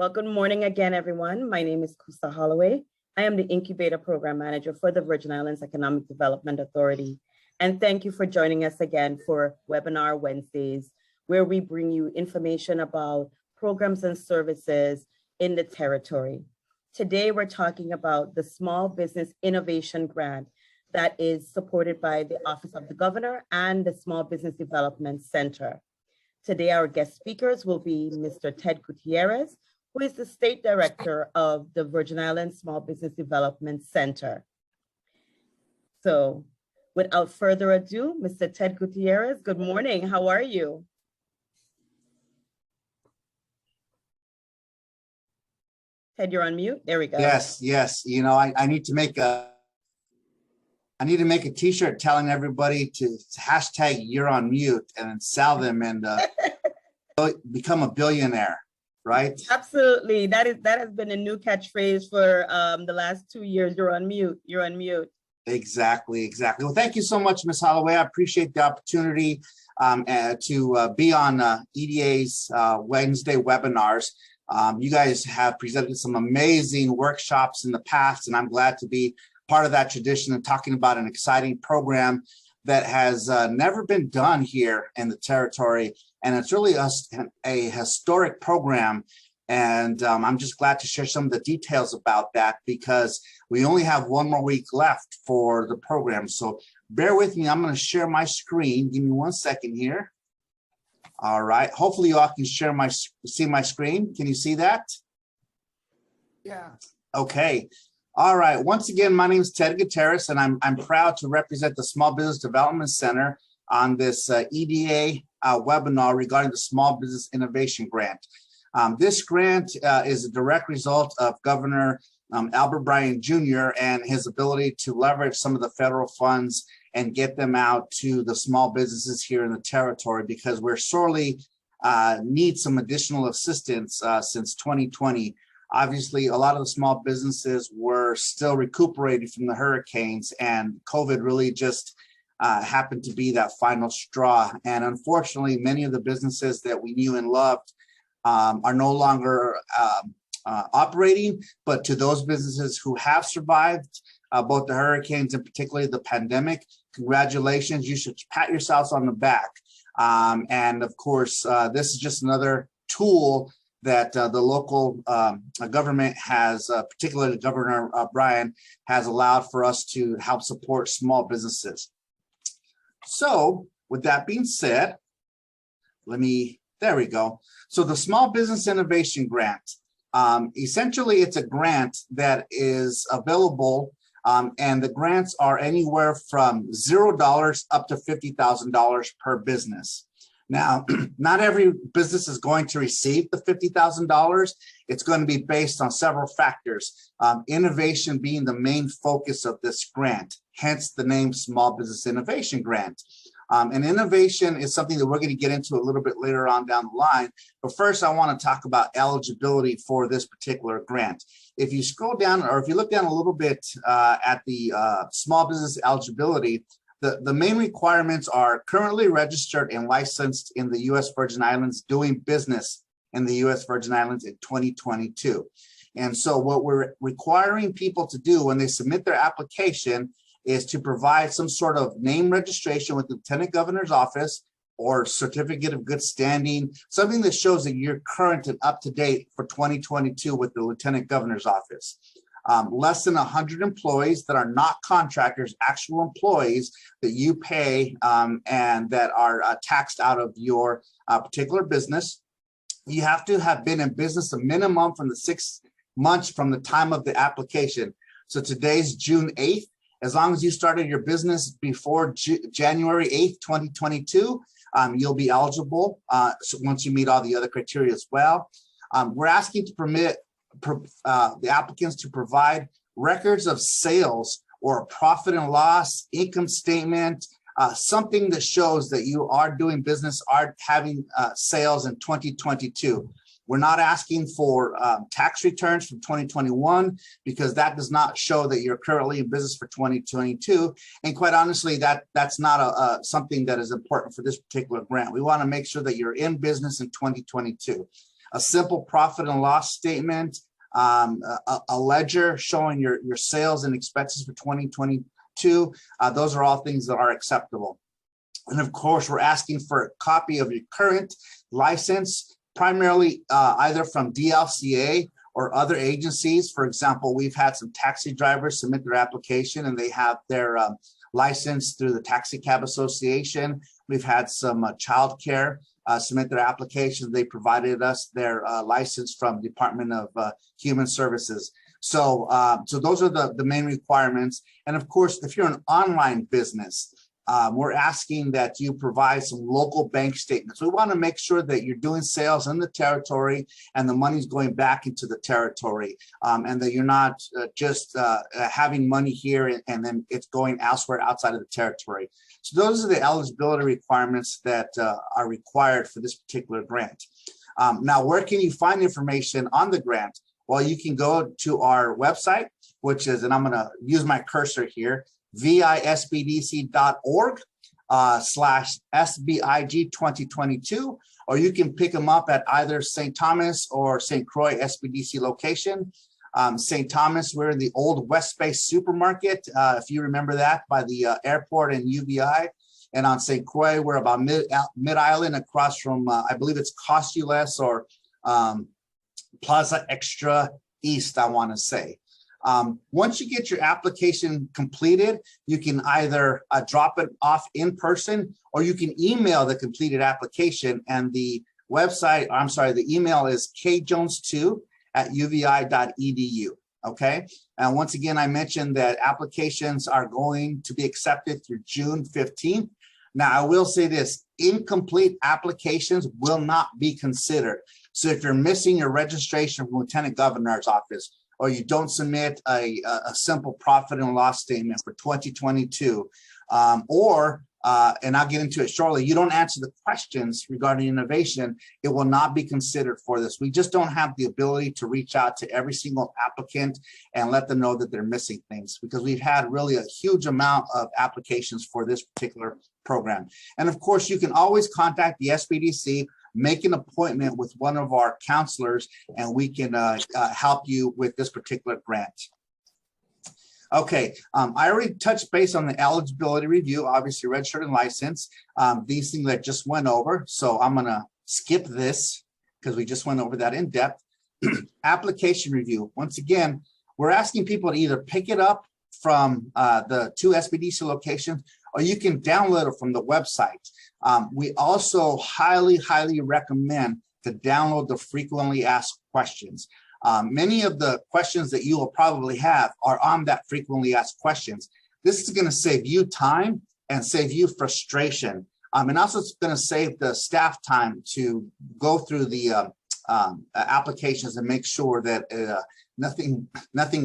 Well, good morning again, everyone. My name is Kusa Holloway. I am the Incubator Program Manager for the Virgin Islands Economic Development Authority. And thank you for joining us again for Webinar Wednesdays, where we bring you information about programs and services in the territory. Today, we're talking about the Small Business Innovation Grant that is supported by the Office of the Governor and the Small Business Development Center. Today, our guest speakers will be Mr. Ted Gutierrez, who is the State Director of the Virgin Islands Small Business Development Center. So without further ado, Mr. Ted Gutierrez, good morning. How are you? Ted, you're on mute. There we go. Yes. You know, I need to make a t-shirt telling everybody to hashtag you're on mute and sell them and become a billionaire. Right? Absolutely. That has been a new catchphrase for the last 2 years. You're on mute. You're on mute. Exactly. Well, thank you so much, Ms. Holloway. I appreciate the opportunity to be on EDA's Wednesday webinars. You guys have presented some amazing workshops in the past, and I'm glad to be part of that tradition and talking about an exciting program that has never been done here in the territory. And it's really a historic program. And I'm just glad to share some of the details about that because we only have one more week left for the program. So bear with me. I'm going to share my screen. Give me 1 second here. All right. Hopefully you all can see my screen. Can you see that? Yeah. Okay. All right. Once again, my name is Ted Gutierrez, and I'm proud to represent the Small Business Development Center on this EDA webinar regarding the Small Business Innovation Grant. This grant is a direct result of Governor Albert Bryan Jr. and his ability to leverage some of the federal funds and get them out to the small businesses here in the territory because we're sorely need some additional assistance since 2020. Obviously, a lot of the small businesses were still recuperating from the hurricanes, and COVID really just happened to be that final straw. And unfortunately, many of the businesses that we knew and loved are no longer operating. But to those businesses who have survived both the hurricanes and particularly the pandemic, congratulations. You should pat yourselves on the back. And of course, this is just another tool that the local government has, particularly Governor Bryan, has allowed for us to help support small businesses. So with that being said, there we go. So the Small Business Innovation Grant, essentially it's a grant that is available and the grants are anywhere from $0 up to $50,000 per business. Now, not every business is going to receive the $50,000. It's going to be based on several factors, innovation being the main focus of this grant, hence the name Small Business Innovation Grant. And innovation is something that we're going to get into a little bit later on down the line. But first, I want to talk about eligibility for this particular grant. If you scroll down, or if you look down a little bit at the small business eligibility, the main requirements are currently registered and licensed in the U.S. Virgin Islands, doing business in the U.S. Virgin Islands in 2022. And so what we're requiring people to do when they submit their application is to provide some sort of name registration with the Lieutenant Governor's office or certificate of good standing, something that shows that you're current and up to date for 2022 with the Lieutenant Governor's office. Less than 100 employees that are not contractors, actual employees that you pay and that are taxed out of your particular business. You have to have been in business a minimum from the 6 months from the time of the application. So today's June 8th. As long as you started your business before January 8th, 2022, you'll be eligible once you meet all the other criteria as well. We're asking to permit the applicants to provide records of sales or profit and loss, income statement, something that shows that you are doing business, are having sales in 2022. We're not asking for tax returns from 2021 because that does not show that you're currently in business for 2022. And quite honestly, that's not something that is important for this particular grant. We want to make sure that you're in business in 2022. a simple profit and loss statement, a ledger showing your sales and expenses for 2022. Those are all things that are acceptable. And of course, we're asking for a copy of your current license, primarily either from DLCA or other agencies. For example, we've had some taxi drivers submit their application and they have their license through the Taxi Cab Association. We've had some childcare submit their applications. They provided us their license from Department of Human Services. So, those are the main requirements. And of course, if you're an online business, we're asking that you provide some local bank statements. We want to make sure that you're doing sales in the territory and the money's going back into the territory, and that you're not just having money here and then it's going elsewhere outside of the territory. So those are the eligibility requirements that are required for this particular grant. Now, where can you find information on the grant? Well, you can go to our website, which is, and I'm going to use my cursor here, VISBDC.org /SBIG 2022, or you can pick them up at either St. Thomas or St. Croix SBDC location. St. Thomas, we're in the old West Bay supermarket, if you remember that, by the airport and UVI. And on St. Croix, we're about mid-island across from, I believe it's Cost US or Plaza Extra East, I want to say. Once you get your application completed, you can either drop it off in person or you can email the completed application, and the website, I'm sorry, the email is kjones2@uvi.edu. Okay. And once again, I mentioned that applications are going to be accepted through June 15th. Now, I will say this, incomplete applications will not be considered. So if you're missing your registration from Lieutenant Governor's office, or you don't submit a simple profit and loss statement for 2022, and I'll get into it shortly, you don't answer the questions regarding innovation, it will not be considered for this. We just don't have the ability to reach out to every single applicant and let them know that they're missing things, because we've had really a huge amount of applications for this particular program. And of course, you can always contact the SBDC, make an appointment with one of our counselors, and we can help you with this particular grant. Okay, I already touched base on the eligibility review, obviously registered and licensed, these things that just went over. So I'm gonna skip this because we just went over that in depth. Application review. Once again, we're asking people to either pick it up from the 2 SBDC locations, or you can download it from the website. We also highly recommend to download the frequently asked questions. Many of the questions that you will probably have are on that frequently asked questions. This is going to save you time and save you frustration. And also it's going to save the staff time to go through the applications and make sure that nothing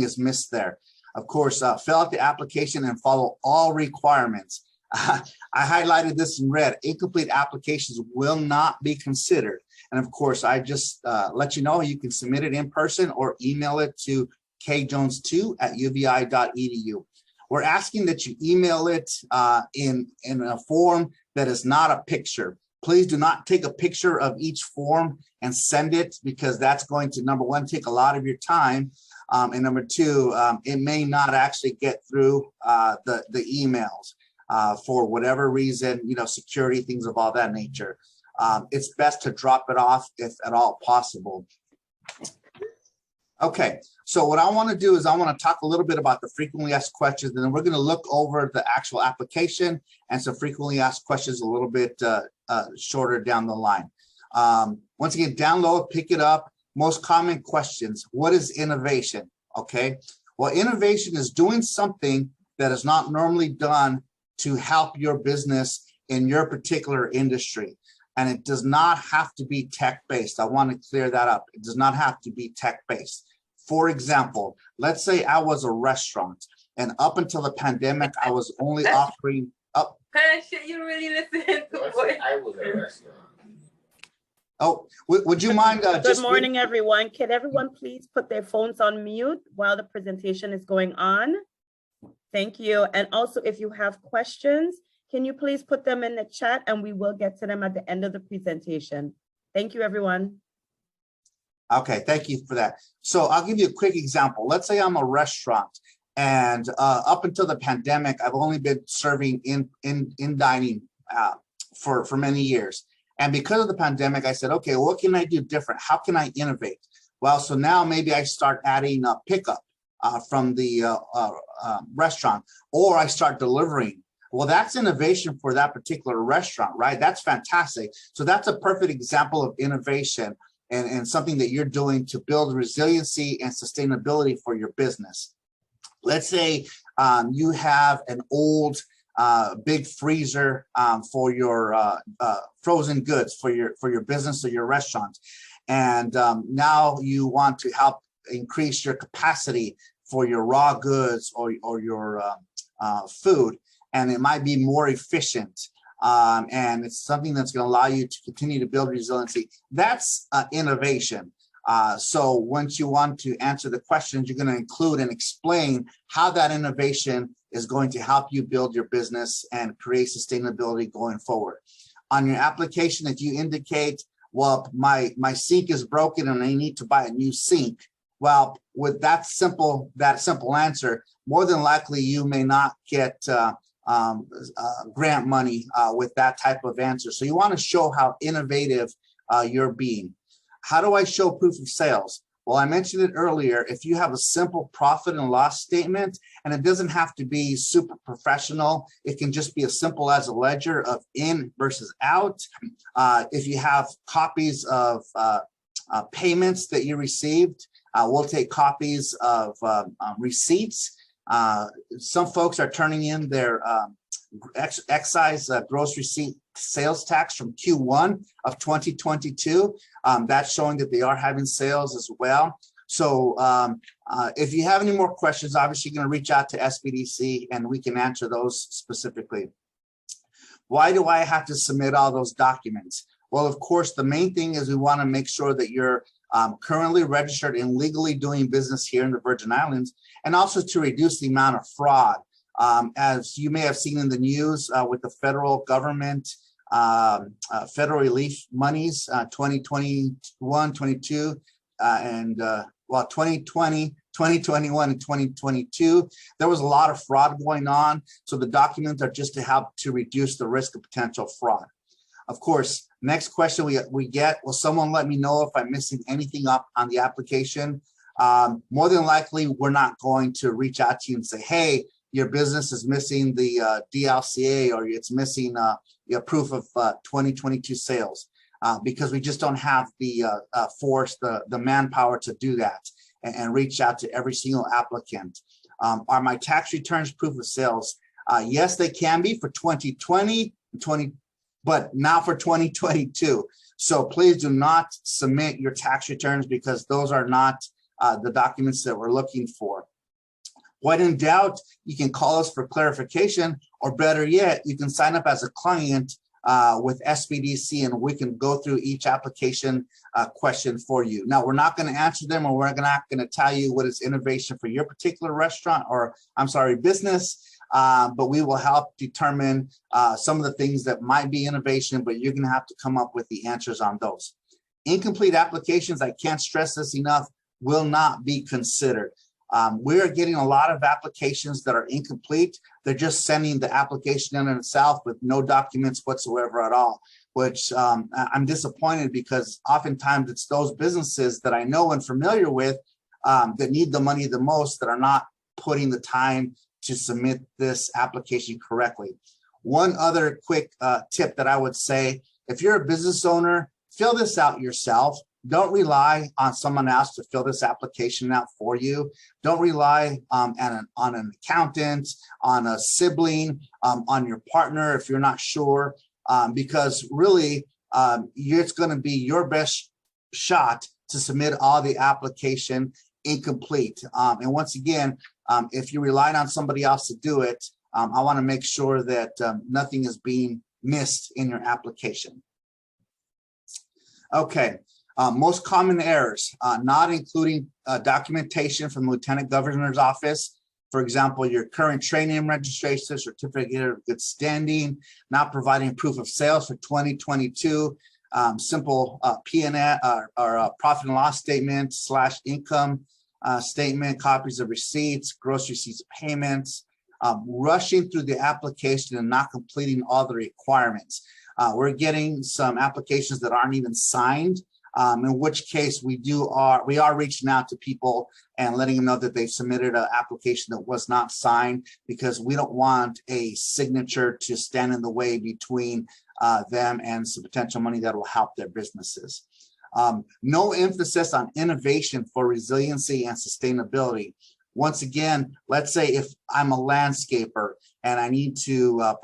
is missed there. Of course, fill out the application and follow all requirements. I highlighted this in red. Incomplete applications will not be considered. And of course, I just let you know you can submit it in person or email it to kjones2@uvi.edu. We're asking that you email it in a form that is not a picture. Please do not take a picture of each form and send it, because that's going to, number one, take a lot of your time. And number two, it may not actually get through the emails for whatever reason, security, things of all that nature. It's best to drop it off if at all possible. Okay, so what I want to do is I want to talk a little bit about the frequently asked questions, and then we're going to look over the actual application and some frequently asked questions a little bit shorter down the line. Once again, download, pick it up. Most common questions. What is innovation? Okay, well, innovation is doing something that is not normally done to help your business in your particular industry. And it does not have to be tech-based. I want to clear that up. It does not have to be tech-based. For example, let's say I was a restaurant, and up until the pandemic, I was only offering up. Kind of shit you really listen to. I was a restaurant. Oh, would you mind? Good morning, everyone. Can everyone please put their phones on mute while the presentation is going on? Thank you. And also, if you have questions, can you please put them in the chat and we will get to them at the end of the presentation. Thank you, everyone. Okay, thank you for that. So I'll give you a quick example. Let's say I'm a restaurant, and up until the pandemic, I've only been serving in dining for many years. And because of the pandemic, I said, okay, what can I do different? How can I innovate? Well, so now maybe I start adding pickup from the restaurant, or I start delivering. Well, that's innovation for that particular restaurant, right? That's fantastic. So that's a perfect example of innovation and something that you're doing to build resiliency and sustainability for your business. Let's say you have an old big freezer for your frozen goods for your business or your restaurant, and now you want to help increase your capacity for your raw goods or your food, and it might be more efficient. And it's something that's going to allow you to continue to build resiliency. That's innovation. So once you want to answer the questions, you're going to include and explain how that innovation is going to help you build your business and create sustainability going forward. On your application, if you indicate, well, my sink is broken and I need to buy a new sink. Well, with that simple answer, more than likely you may not get grant money with that type of answer. So you want to show how innovative you're being. How do I show proof of sales? Well, I mentioned it earlier. If you have a simple profit and loss statement, and it doesn't have to be super professional, it can just be as simple as a ledger of in versus out. If you have copies of payments that you received, we'll take copies of receipts. Some folks are turning in their excise gross receipt sales tax from Q1 of 2022. That's showing that they are having sales as well. So if you have any more questions, obviously you're going to reach out to SBDC and we can answer those specifically. Why do I have to submit all those documents? Well, of course, the main thing is we want to make sure that you're currently registered and legally doing business here in the Virgin Islands, and also to reduce the amount of fraud. As you may have seen in the news with the federal government, federal relief monies, 2021, 22, and 2020, 2021, and 2022, there was a lot of fraud going on. So the documents are just to help to reduce the risk of potential fraud. Of course, next question we get, will someone let me know if I'm missing anything up on the application? More than likely, we're not going to reach out to you and say, hey, your business is missing the DLCA, or it's missing your proof of 2022 sales, because we just don't have the force, the manpower to do that and reach out to every single applicant. Are my tax returns proof of sales? Yes, they can be for 2020, but not for 2022. So please do not submit your tax returns, because those are not the documents that we're looking for. When in doubt, you can call us for clarification, or better yet, you can sign up as a client with SBDC, and we can go through each application question for you. Now, we're not going to answer them, or we're not going to tell you what is innovation for your particular restaurant, or I'm sorry, business, but we will help determine some of the things that might be innovation, but you're going to have to come up with the answers on those. Incomplete applications, I can't stress this enough, will not be considered. We're getting a lot of applications that are incomplete. They're just sending the application in itself with no documents whatsoever at all, which I'm disappointed, because oftentimes it's those businesses that I know and familiar with that need the money the most, that are not putting the time to submit this application correctly. One other quick tip that I would say, if you're a business owner, fill this out yourself. Don't rely on someone else to fill this application out for you. Don't rely on an accountant, on a sibling, on your partner if you're not sure, because really it's going to be your best shot to submit all the application incomplete. And once again, if you relied on somebody else to do it, I want to make sure that nothing is being missed in your application. Okay. Most common errors, not including documentation from the Lieutenant Governor's office. For example, your current trade name registration, certificate of good standing, not providing proof of sales for 2022. simple P&L or profit and loss statement / income statement, copies of receipts, gross receipts payments, rushing through the application and not completing all the requirements. We're getting some applications that aren't even signed, in which case we are reaching out to people and letting them know that they've submitted an application that was not signed, because we don't want a signature to stand in the way between them and some potential money that will help their businesses. No emphasis on innovation for resiliency and sustainability. Once again, let's say if I'm a landscaper and I need to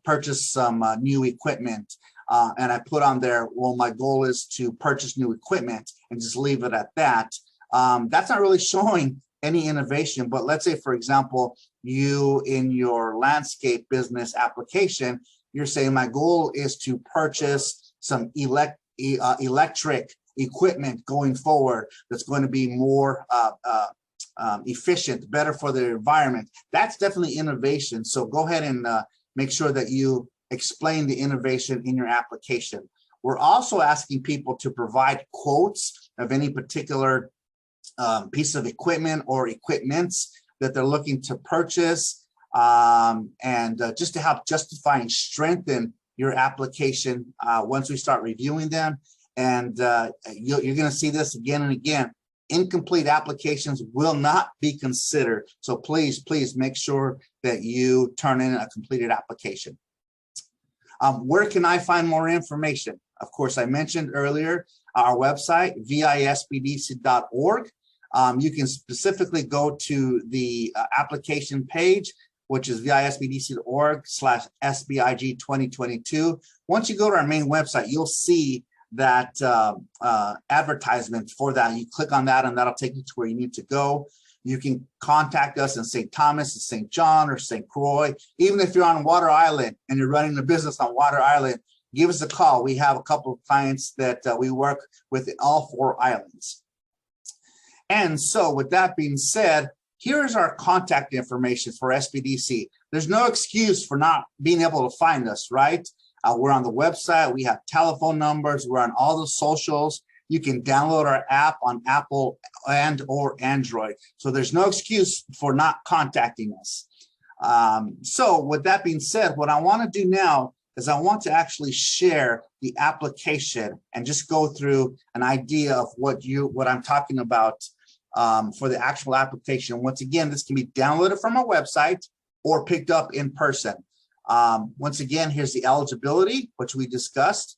purchase some new equipment, and I put on there, well, my goal is to purchase new equipment, and just leave it at that. That's not really showing any innovation. But let's say, for example, you in your landscape business application, you're saying my goal is to purchase some electric equipment going forward that's going to be more efficient, better for the environment. That's definitely innovation. So go ahead and make sure that you explain the innovation in your application. We're also asking people to provide quotes of any particular piece of equipment or equipments that they're looking to purchase, and just to help justify and strengthen your application once we start reviewing them. And you're going to see this again and again. Incomplete applications will not be considered. So please make sure that you turn in a completed application. Where can I find more information? Of course, I mentioned earlier our website, viesbdc.org. You can specifically go to the application page, which is viesbdc.org/SBIG 2022. Once you go to our main website, you'll see that advertisement for that. You click on that and that'll take you to where you need to go. You can contact us in St. Thomas, St. John, or St. Croix. Even if you're on Water Island and you're running a business on Water Island, give us a call. We have a couple of clients that we work with in all 4 islands. And so with that being said, here is our contact information for SBDC. There's no excuse for not being able to find us, right? We're on the website. We have telephone numbers. We're on all the socials. You can download our app on Apple and or Android. So there's no excuse for not contacting us. So with that being said, what I want to do now is I want to actually share the application and just go through an idea of what I'm talking about for the actual application. Once again, this can be downloaded from our website or picked up in person. Once again, here's the eligibility, which we discussed.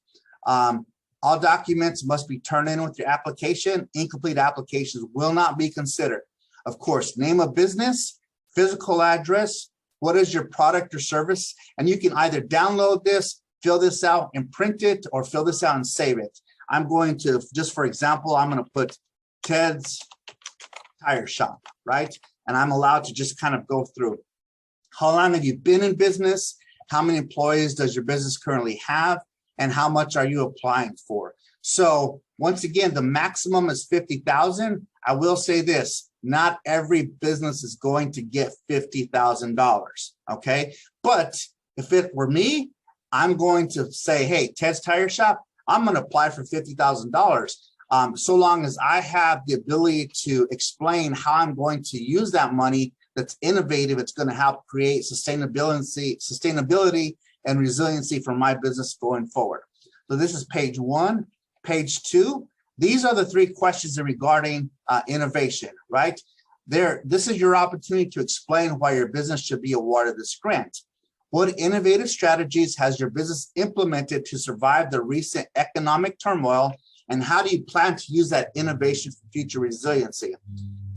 All documents must be turned in with your application. Incomplete applications will not be considered. Of course, name of business, physical address, what is your product or service? And you can either download this, fill this out and print it, or fill this out and save it. I'm going to, just for example, I'm going to put Ted's Tire Shop, right? And I'm allowed to just kind of go through. How long have you been in business? How many employees does your business currently have? And how much are you applying for? So once again, the maximum is $50,000. I will say this, not every business is going to get $50,000, okay? But if it were me, I'm going to say, hey, Ted's Tire Shop, I'm gonna apply for $50,000. So long as I have the ability to explain how I'm going to use that money that's innovative, it's going to help create sustainability and resiliency for my business going forward. So this is page 1. Page 2, these are the 3 questions regarding innovation, right? This is your opportunity to explain why your business should be awarded this grant. What innovative strategies has your business implemented to survive the recent economic turmoil, and how do you plan to use that innovation for future resiliency?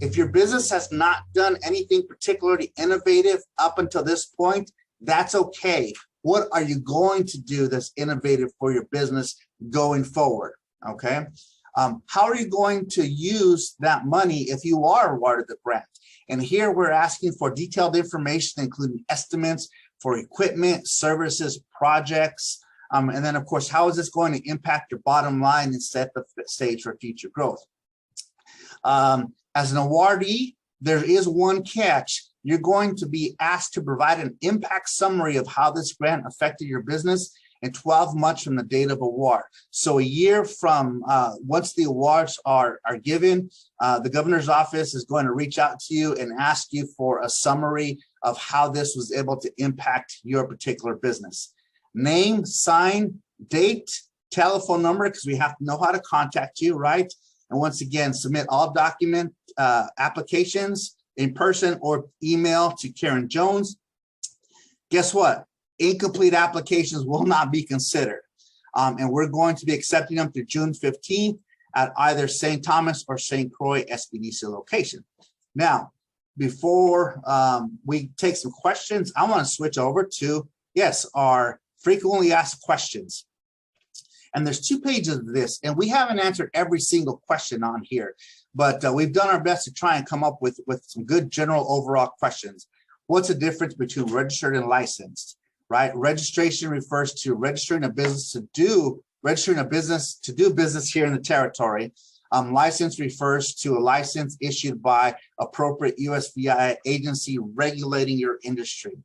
If your business has not done anything particularly innovative up until this point, that's okay. What are you going to do that's innovative for your business going forward, okay? How are you going to use that money if you are awarded the grant? And here we're asking for detailed information, including estimates for equipment, services, projects, and then of course, how is this going to impact your bottom line and set the stage for future growth? As an awardee, there is one catch. You're going to be asked to provide an impact summary of how this grant affected your business and 12 months from the date of award. So a year from once the awards are given, the governor's office is going to reach out to you and ask you for a summary of how this was able to impact your particular business. Name, sign, date, telephone number, because we have to know how to contact you, right? And once again, submit all document applications in person or email to Karen Jones. Guess what? Incomplete applications will not be considered. And we're going to be accepting them through June 15th at either St. Thomas or St. Croix SBDC location. Now, before we take some questions, I want to switch over to, yes, our frequently asked questions. And there's 2 pages of this, and we haven't answered every single question on here, but we've done our best to try and come up with some good general overall questions. What's the difference between registered and licensed, right? Registration refers to registering a business to do business here in the territory. License refers to a license issued by appropriate US VIEDA agency regulating your industry.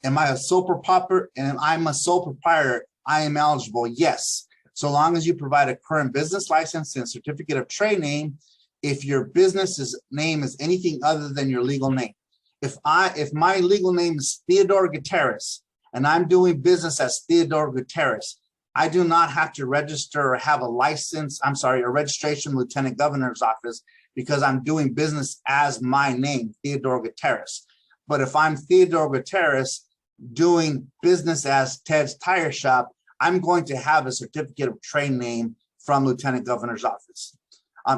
Am I a sole proprietor? And I'm a sole proprietor. I am eligible. Yes. So long as you provide a current business license and certificate of trade name, if your business's name is anything other than your legal name. If my legal name is Theodore Gutierrez and I'm doing business as Theodore Gutierrez, I do not have to register or have a license, a registration Lieutenant Governor's office, because I'm doing business as my name, Theodore Gutierrez. But if I'm Theodore Gutierrez doing business as Ted's Tire Shop, I'm going to have a certificate of trade name from Lieutenant Governor's office.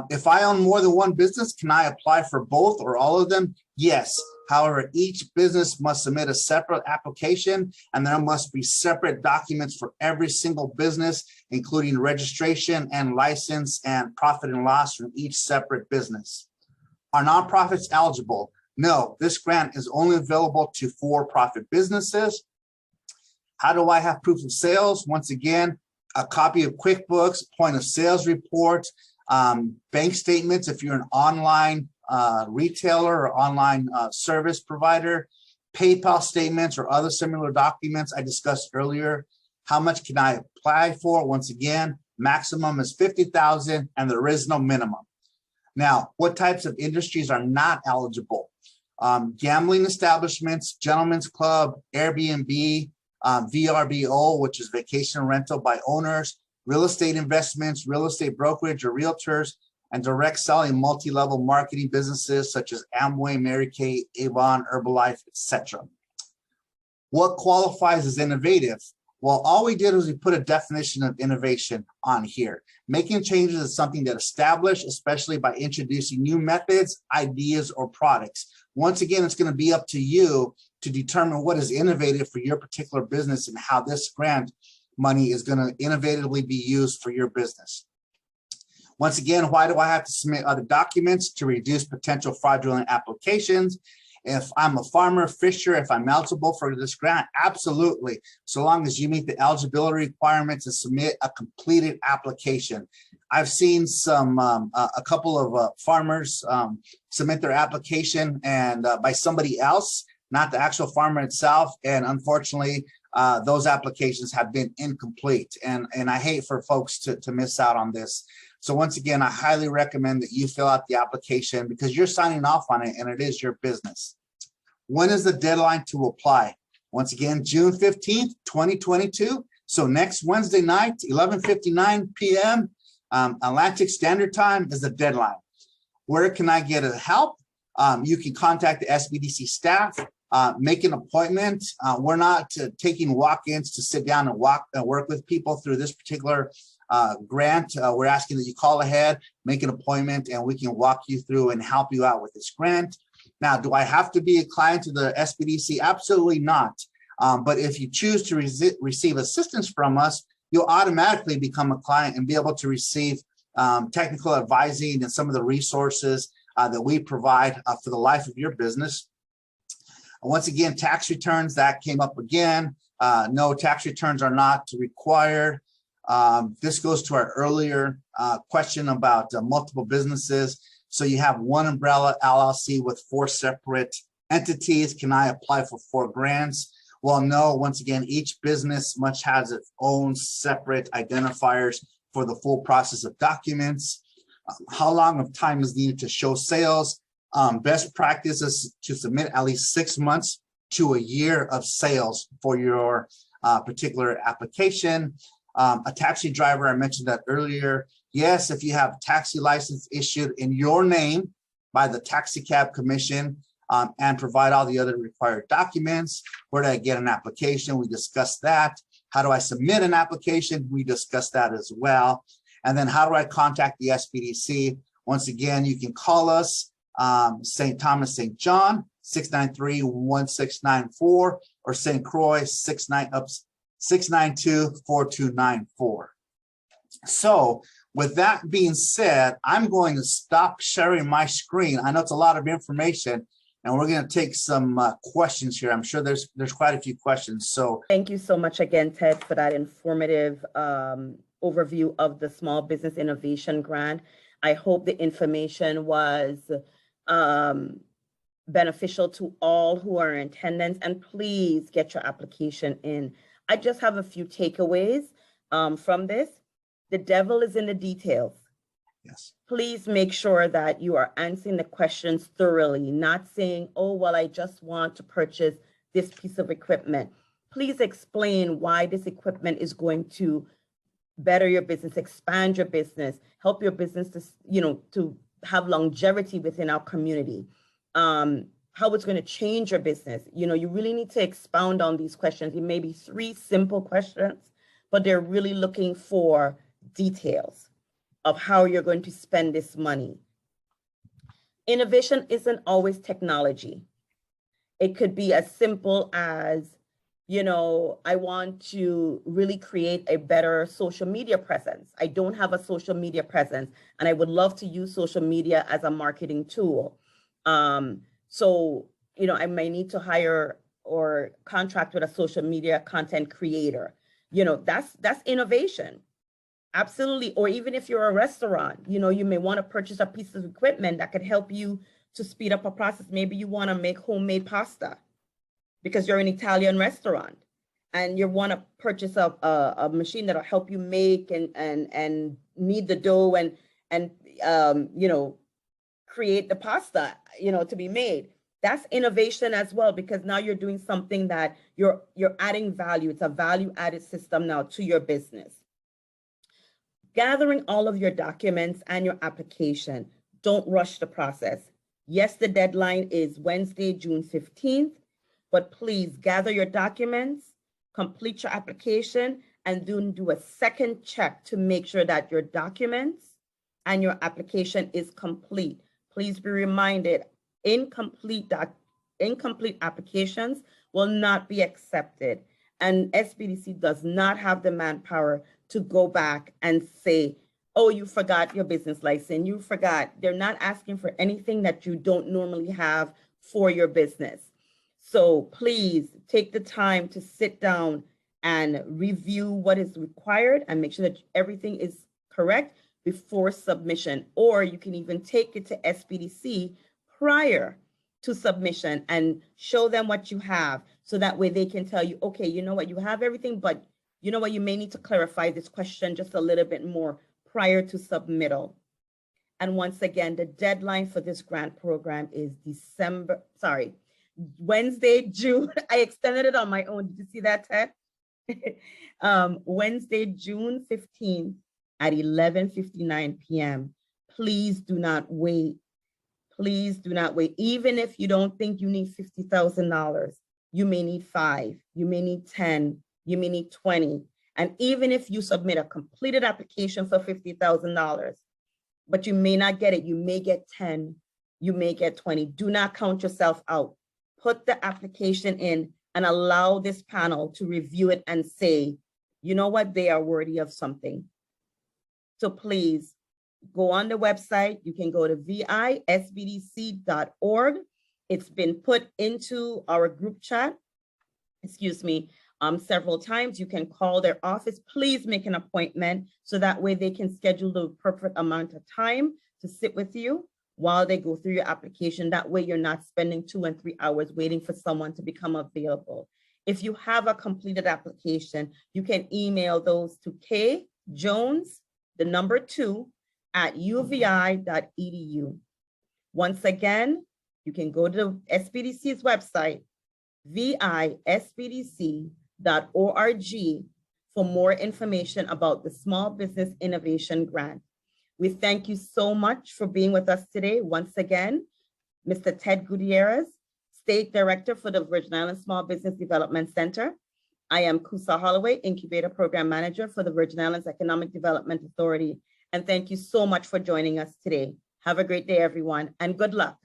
If I own more than one business, can I apply for both or all of them? Yes. However, each business must submit a separate application, and there must be separate documents for every single business, including registration and license and profit and loss from each separate business. Are nonprofits eligible? No, this grant is only available to for-profit businesses. How do I have proof of sales? Once again, a copy of QuickBooks, point of sales report, bank statements if you're an online retailer or online service provider, PayPal statements or other similar documents I discussed earlier. How much can I apply for? Once again, maximum is $50,000 and there is no minimum. Now, what types of industries are not eligible? Gambling establishments, gentlemen's club, Airbnb, VRBO, which is vacation rental by owners, real estate investments, real estate brokerage or realtors, and direct selling multi-level marketing businesses such as Amway, Mary Kay, Avon, Herbalife, etc. What qualifies as innovative? Well, all we did was we put a definition of innovation on here. Making changes is something that established, especially by introducing new methods, ideas, or products. Once again, it's going to be up to you to determine what is innovative for your particular business and how this grant money is going to innovatively be used for your business. Once again, why do I have to submit other documents? To reduce potential fraudulent applications. If I'm a farmer, fisher, if I'm eligible for this grant, absolutely. So long as you meet the eligibility requirements and submit a completed application. I've seen a couple of farmers submit their application and by somebody else, not the actual farmer itself. And unfortunately, those applications have been incomplete. And I hate for folks to miss out on this. So once again, I highly recommend that you fill out the application because you're signing off on it and it is your business. When is the deadline to apply? Once again, June 15th, 2022. So next Wednesday night, 11:59 p.m. Atlantic Standard Time is the deadline. Where can I get help? You can contact the SBDC staff, make an appointment. We're not taking walk-ins to sit down and work with people through this particular grant. We're asking that you call ahead, make an appointment, and we can walk you through and help you out with this grant. Now, do I have to be a client to the SBDC? Absolutely not. But if you choose to receive assistance from us, you'll automatically become a client and be able to receive technical advising and some of the resources that we provide for the life of your business. Once again, tax returns, that came up again. No, tax returns are not required. This goes to our earlier question about multiple businesses. So you have one umbrella LLC with 4 separate entities. Can I apply for 4 grants? Well, no, once again, each business much has its own separate identifiers for the full process of documents. How long of time is needed to show sales? Best practice is to submit at least 6 months to a year of sales for your particular application. A taxi driver, I mentioned that earlier. Yes, if you have taxi license issued in your name by the Taxi Cab Commission and provide all the other required documents. Where do I get an application? We discussed that. How do I submit an application? We discussed that as well. And then how do I contact the SBDC? Once again, you can call us, St. Thomas, St. John, 693-1694, or St. Croix, 692-4294. So with that being said, I'm going to stop sharing my screen. I know it's a lot of information, and we're going to take some questions here. I'm sure there's quite a few questions. So thank you so much again, Ted, for that informative overview of the Small Business Innovation Grant. I hope the information was beneficial to all who are in attendance, and please get your application in. I just have a few takeaways from this. The devil is in the details. yes, Please make sure that you are answering the questions thoroughly, not saying, oh, well, I just want to purchase this piece of equipment. Please explain why this equipment is going to better your business, expand your business, help your business to, to have longevity within our community, how it's going to change your business. You really need to expound on these questions. It may be 3 simple questions, but they're really looking for details of how you're going to spend this money. Innovation isn't always technology. It could be as simple as, I want to really create a better social media presence. I don't have a social media presence, and I would love to use social media as a marketing tool. So, I may need to hire or contract with a social media content creator. That's innovation. Absolutely. Or even if you're a restaurant, you may want to purchase a piece of equipment that could help you to speed up a process. Maybe you want to make homemade pasta because you're an Italian restaurant, and you want to purchase a machine that'll help you make and knead the dough and create the pasta, to be made. That's innovation as well, because now you're doing something that you're adding value. It's a value added system now to your business. Gathering all of your documents and your application. Don't rush the process. Yes, the deadline is Wednesday, June 15th, but please gather your documents, complete your application, and then do a second check to make sure that your documents and your application is complete. Please be reminded, incomplete applications will not be accepted. And SBDC does not have the manpower to go back and say, oh, you forgot your business license, you forgot. They're not asking for anything that you don't normally have for your business. So please take the time to sit down and review what is required and make sure that everything is correct before submission. Or you can even take it to SBDC prior to submission and show them what you have, so that way they can tell you, okay, you know what, you have everything, but you know what, you may need to clarify this question just a little bit more prior to submittal. And once again, the deadline for this grant program is Wednesday, June. I extended it on my own. Did you see that, Ted? Wednesday, June 15th at 11:59 p.m. Please do not wait. Please do not wait. Even if you don't think you need $50,000, you may need 5, you may need 10, you may need 20. And even if you submit a completed application for $50,000, but you may not get it, you may get 10, you may get 20. Do not count yourself out. Put the application in and allow this panel to review it and say, you know what, they are worthy of something. So please go on the website. You can go to viesbdc.org. It's been put into our group chat, several times. You can call their office. Please make an appointment so that way they can schedule the appropriate amount of time to sit with you while they go through your application. That way you're not spending 2 and 3 hours waiting for someone to become available. If you have a completed application, you can email those to kjones2@uvi.edu. Once again, you can go to SBDC's website, viesbdc.org, for more information about the Small Business Innovation Grant. We thank you so much for being with us today. Once again, Mr. Ted Gutierrez, State Director for the Virgin Islands Small Business Development Center. I am Kusa Holloway, Incubator Program Manager for the Virgin Islands Economic Development Authority. And thank you so much for joining us today. Have a great day, everyone, and good luck.